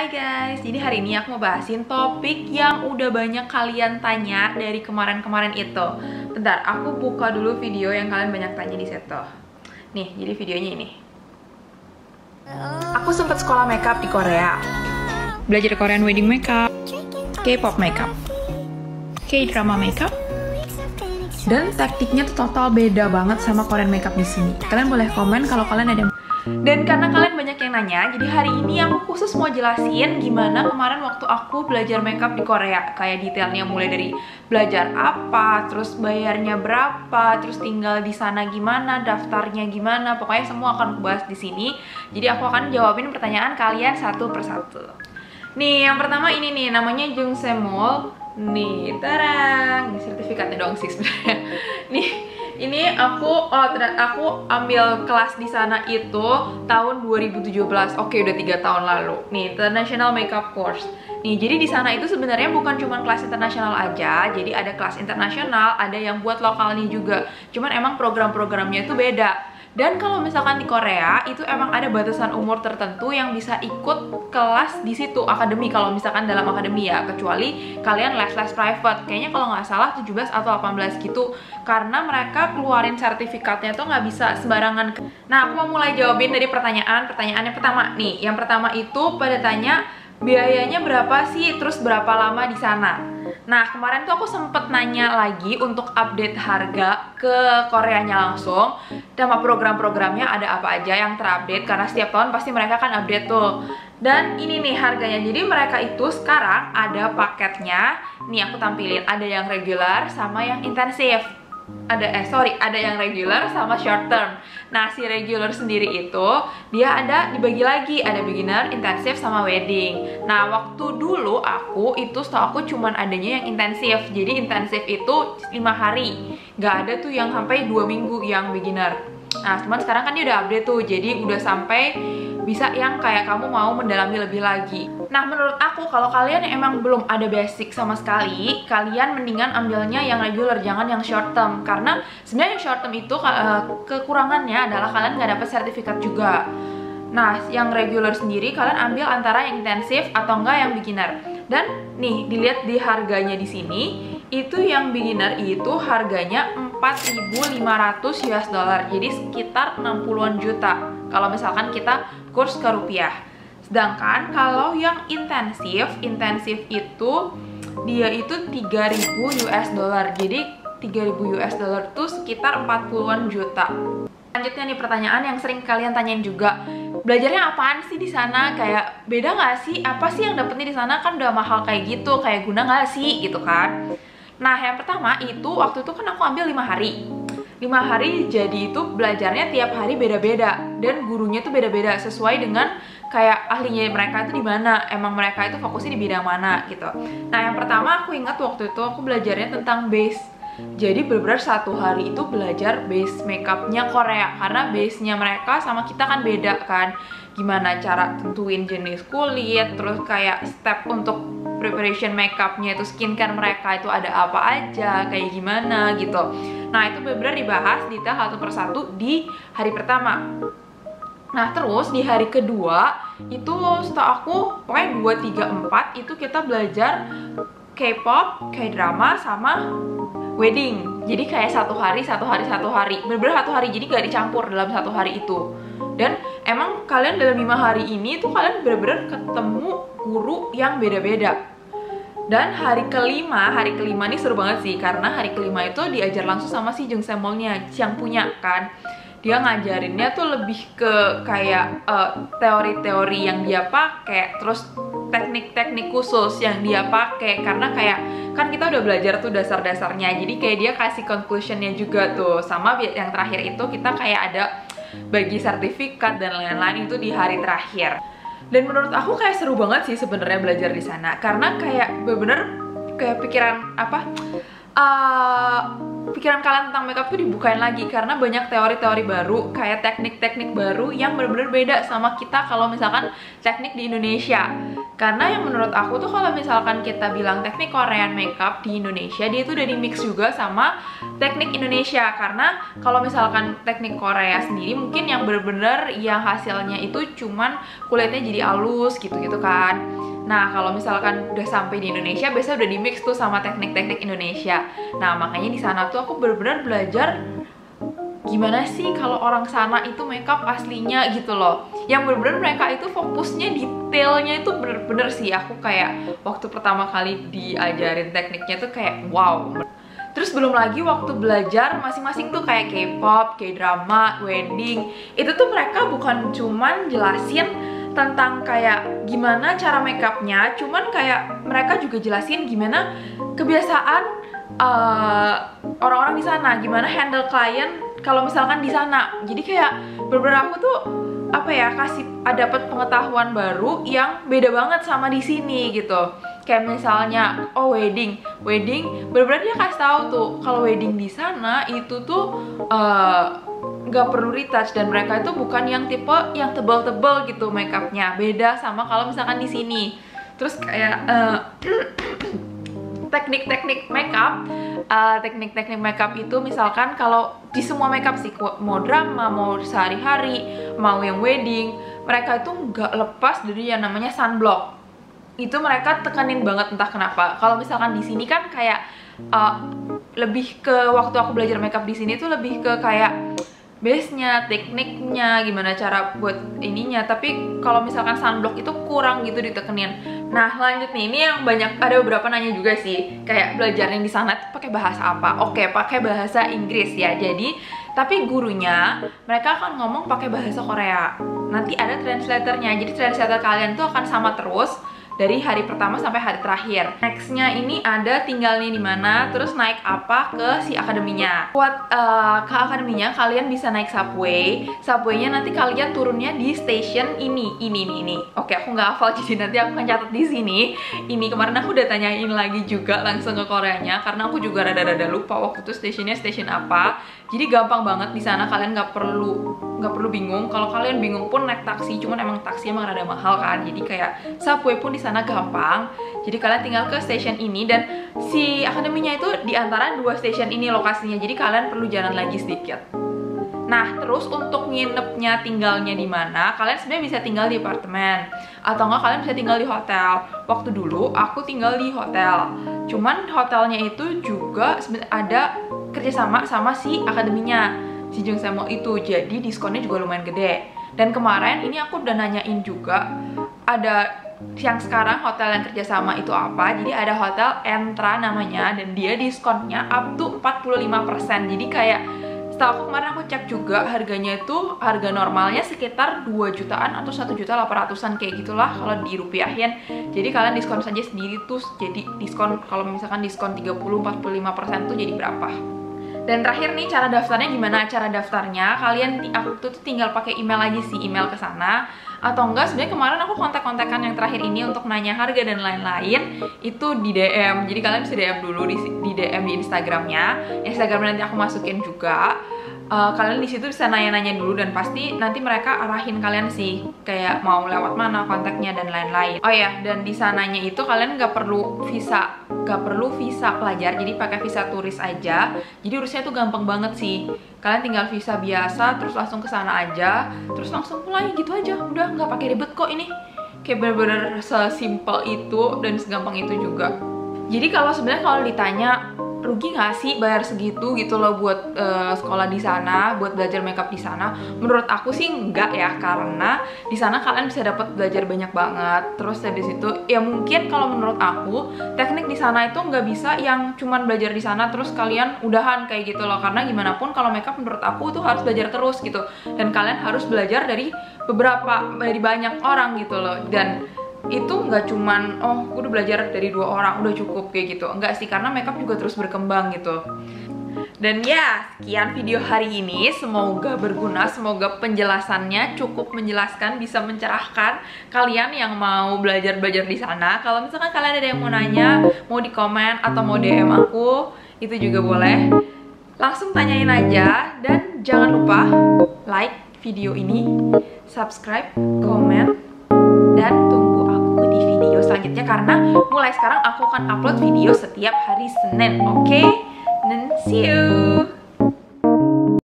Hai guys, jadi hari ini aku mau bahasin topik yang udah banyak kalian tanya dari kemarin-kemarin itu. Bentar, aku buka dulu video yang kalian banyak tanya di situ. Nih, jadi videonya ini. Aku sempat sekolah makeup di Korea. Belajar Korean wedding makeup, K-pop makeup, K-drama makeup. Dan tekniknya tuh total beda banget sama Korean makeup di sini. Kalian boleh komen kalau kalian ada. Dan karena kalian banyak yang nanya, jadi hari ini aku khusus mau jelasin gimana kemarin waktu aku belajar makeup di Korea. Kayak detailnya mulai dari belajar apa, terus bayarnya berapa, terus tinggal di sana gimana, daftarnya gimana, pokoknya semua akan aku bahas di sini. Jadi aku akan jawabin pertanyaan kalian satu persatu. Nih, yang pertama ini nih, namanya Jung Semol. Nih, tarang, ini sertifikatnya dong sih sebenarnya. Nih, ini aku ambil kelas di sana itu tahun 2017. Oke, udah 3 tahun lalu. Nih, International Makeup Course. Nih, jadi di sana itu sebenarnya bukan cuma kelas internasional aja. Jadi ada kelas internasional, ada yang buat lokalnya juga. Cuman emang program-programnya itu beda. Dan kalau misalkan di Korea itu emang ada batasan umur tertentu yang bisa ikut kelas di situ, akademi, kalau misalkan dalam akademi ya, kecuali kalian les-les private. Kayaknya kalau nggak salah 17 atau 18 gitu, karena mereka keluarin sertifikatnya tuh nggak bisa sembarangan. Nah, aku mau mulai jawabin dari pertanyaan yang pertama nih. Yang pertama itu pada tanya biayanya berapa sih, terus berapa lama di sana. Nah, kemarin tuh aku sempet nanya lagi untuk update harga ke Koreanya langsung, sama program-programnya ada apa aja yang terupdate, karena setiap tahun pasti mereka kan update tuh. Dan ini nih harganya, jadi mereka itu sekarang ada paketnya. Nih aku tampilin, ada yang regular sama yang intensif. Ada yang regular sama short term. Nah, si regular sendiri itu dia ada dibagi lagi, ada beginner, intensif sama wedding. Nah, waktu dulu setahu aku cuman adanya yang intensif. Jadi intensif itu 5 hari, nggak ada tuh yang sampai 2 minggu yang beginner. Nah, cuman sekarang kan dia udah update tuh, jadi udah sampai bisa yang kayak kamu mau mendalami lebih lagi. Nah, menurut aku kalau kalian emang belum ada basic sama sekali, kalian mendingan ambilnya yang regular, jangan yang short term. Karena sebenarnya yang short term itu kekurangannya adalah kalian nggak dapat sertifikat juga. Nah, yang regular sendiri kalian ambil antara yang intensif atau enggak yang beginner. Dan nih, dilihat di harganya di sini, itu yang beginner itu harganya 4.500 US dollar. Jadi sekitar 60-an juta kalau misalkan kita kurs ke rupiah. Sedangkan kalau yang intensif itu dia itu 3.000 US dollar. Jadi 3.000 US dollar itu sekitar 40-an juta. Lanjutnya nih pertanyaan yang sering kalian tanyain juga. Belajarnya apaan sih di sana? Kayak beda nggak sih? Apa sih yang dapetnya di sana? Kan udah mahal kayak gitu, kayak guna nggak sih? Gitu kan. Nah, yang pertama itu waktu itu kan aku ambil 5 hari. 5 hari jadi itu belajarnya tiap hari beda-beda, dan gurunya tuh beda-beda sesuai dengan kayak ahlinya mereka itu di mana, emang mereka itu fokusnya di bidang mana gitu. Nah, yang pertama aku ingat waktu itu aku belajarnya tentang base. Jadi benar-benar 1 hari itu belajar base makeupnya Korea, karena base-nya mereka sama kita kan beda kan. Gimana cara tentuin jenis kulit, terus kayak step untuk preparation makeupnya itu, skincare mereka itu ada apa aja, kayak gimana gitu. Nah, itu benar-benar dibahas detail satu persatu di hari pertama. Nah, terus di hari kedua itu setahu aku pokoknya 2, 3, 4 itu kita belajar K-pop, K-drama sama wedding. Jadi kayak satu hari, bener-bener 1 hari, jadi gak dicampur dalam 1 hari itu. Dan emang kalian dalam 5 hari ini tuh kalian bener-bener ketemu guru yang beda-beda. Dan hari kelima nih seru banget sih, karena hari kelima itu diajar langsung sama si Jung Semolnya yang punya kan. Dia ngajarinnya tuh lebih ke kayak teori-teori yang dia pakai, terus teknik-teknik khusus yang dia pakai, karena kayak kan kita udah belajar tuh dasar-dasarnya, jadi kayak dia kasih conclusionnya juga tuh. Sama yang terakhir itu kita kayak ada bagi sertifikat dan lain-lain itu di hari terakhir. Dan menurut aku kayak seru banget sih sebenarnya belajar di sana, karena kayak bener-bener kayak pikiran pikiran kalian tentang makeup tuh dibukain lagi, karena banyak teori-teori baru, kayak teknik-teknik baru yang bener-bener beda sama kita kalau misalkan teknik di Indonesia. Karena yang menurut aku tuh kalau misalkan kita bilang teknik Korean makeup di Indonesia, dia tuh udah di mix juga sama teknik Indonesia. Karena kalau misalkan teknik Korea sendiri mungkin yang bener-bener yang hasilnya itu cuman kulitnya jadi halus gitu-gitu kan. Nah, kalau misalkan udah sampai di Indonesia, biasanya udah di mix tuh sama teknik-teknik Indonesia. Nah, makanya di sana tuh aku bener-bener belajar gimana sih kalau orang sana itu makeup aslinya gitu loh. Yang bener-bener mereka itu fokusnya detailnya itu bener-bener sih. Aku kayak waktu pertama kali diajarin tekniknya tuh kayak wow. Terus belum lagi waktu belajar masing-masing tuh kayak K-pop, K-drama, wedding, itu tuh mereka bukan cuman jelasin tentang kayak gimana cara makeupnya, cuman kayak mereka juga jelasin gimana kebiasaan orang-orang di sana, gimana handle klien kalau misalkan di sana. Jadi kayak beberapa aku tuh apa ya, dapat pengetahuan baru yang beda banget sama di sini gitu. Kayak misalnya wedding bener-bener dia kasih tahu tuh kalau wedding di sana itu tuh nggak perlu retouch, dan mereka itu bukan yang tipe yang tebal-tebal gitu makeupnya, beda sama kalau misalkan di sini. Terus kayak teknik-teknik makeup itu misalkan kalau di semua makeup sih, mau drama, mau sehari-hari, mau yang wedding, mereka itu nggak lepas dari yang namanya sunblock. Itu mereka tekanin banget entah kenapa. Kalau misalkan di sini kan kayak lebih ke waktu aku belajar makeup di sini tuh lebih ke kayak base-nya, tekniknya, gimana cara buat ininya. Tapi kalau misalkan sunblock itu kurang gitu ditekenin. Nah, lanjut nih, ini yang banyak, ada beberapa nanya juga sih, kayak belajarnya di sana tuh pakai bahasa apa? Oke, pakai bahasa Inggris ya. Jadi, tapi gurunya mereka akan ngomong pakai bahasa Korea. Nanti ada translatornya. Jadi translator kalian tuh akan sama terus dari hari pertama sampai hari terakhir. Nextnya ini ada tinggalnya di mana, terus naik apa ke si akademinya. Buat ke akademinya kalian bisa naik subway. Subwaynya nanti kalian turunnya di station ini. Oke, aku nggak hafal jadi nanti aku akan catat di sini. Ini kemarin aku udah tanyain lagi juga langsung ke Koreanya, karena aku juga rada-rada lupa waktu itu stationnya station apa. Jadi gampang banget di sana, kalian nggak perlu bingung. Kalau kalian bingung pun naik taksi, cuman emang taksi emang rada mahal kan. Jadi kayak subway pun di sana gampang. Jadi kalian tinggal ke station ini, dan si akademinya itu di antara dua station ini lokasinya. Jadi kalian perlu jalan lagi sedikit. Nah, terus untuk nginepnya, tinggalnya di mana? Kalian sebenarnya bisa tinggal di apartemen, atau enggak kalian bisa tinggal di hotel. Waktu dulu aku tinggal di hotel. Cuman hotelnya itu juga ada kerjasama sama si akademinya, si Jungsemo itu. Jadi diskonnya juga lumayan gede. Dan kemarin ini aku udah nanyain juga, ada yang sekarang hotel yang kerjasama itu apa. Jadi ada hotel Entra namanya, dan dia diskonnya up to 45%. Jadi kayak setelah aku kemarin aku cek juga, harganya itu harga normalnya sekitar 2 jutaan atau 1.800.000-an kayak gitulah kalau dirupiahin. Jadi kalian diskon saja sendiri tuh, jadi diskon, kalau misalkan diskon 30-45% tuh jadi berapa. Dan terakhir nih, cara daftarnya gimana? Cara daftarnya kalian, aku tuh tinggal pakai email aja sih, email ke sana. Atau enggak, sebenarnya kemarin aku kontak-kontakan yang terakhir ini untuk nanya harga dan lain-lain itu di DM. Jadi kalian bisa DM dulu di DM di Instagramnya. Instagramnya nanti aku masukin juga. Kalian di situ bisa nanya-nanya dulu, dan pasti nanti mereka arahin kalian sih kayak mau lewat mana kontaknya dan lain-lain. Oh ya, dan di sananya itu kalian nggak perlu visa pelajar, jadi pakai visa turis aja. Jadi urusnya tuh gampang banget sih. Kalian tinggal visa biasa, terus langsung ke sana aja, terus langsung mulai gitu aja. Udah nggak pakai ribet kok ini. Kayak bener-bener sesimpel itu dan segampang itu juga. Jadi sebenarnya kalau ditanya rugi nggak sih bayar segitu gitu loh buat sekolah di sana, buat belajar makeup di sana? Menurut aku sih enggak ya, karena di sana kalian bisa dapat belajar banyak banget. Terus dari situ ya mungkin kalau menurut aku teknik di sana itu nggak bisa yang cuman belajar di sana terus kalian udahan kayak gitu loh. Karena gimana pun kalau makeup menurut aku tuh harus belajar terus gitu, dan kalian harus belajar dari banyak orang gitu loh. Dan itu nggak cuman udah belajar dari 2 orang udah cukup kayak gitu, enggak sih, karena makeup juga terus berkembang gitu. Dan ya, sekian video hari ini, semoga berguna, semoga penjelasannya cukup menjelaskan, bisa mencerahkan kalian yang mau belajar di sana. Kalau misalkan kalian ada yang mau nanya, mau di komen atau mau DM aku, itu juga boleh. Langsung tanyain aja, dan jangan lupa like video ini, subscribe, komen, dan tunggu aku di video selanjutnya karena mulai sekarang aku akan upload video setiap hari Senin, oke? Dan see you!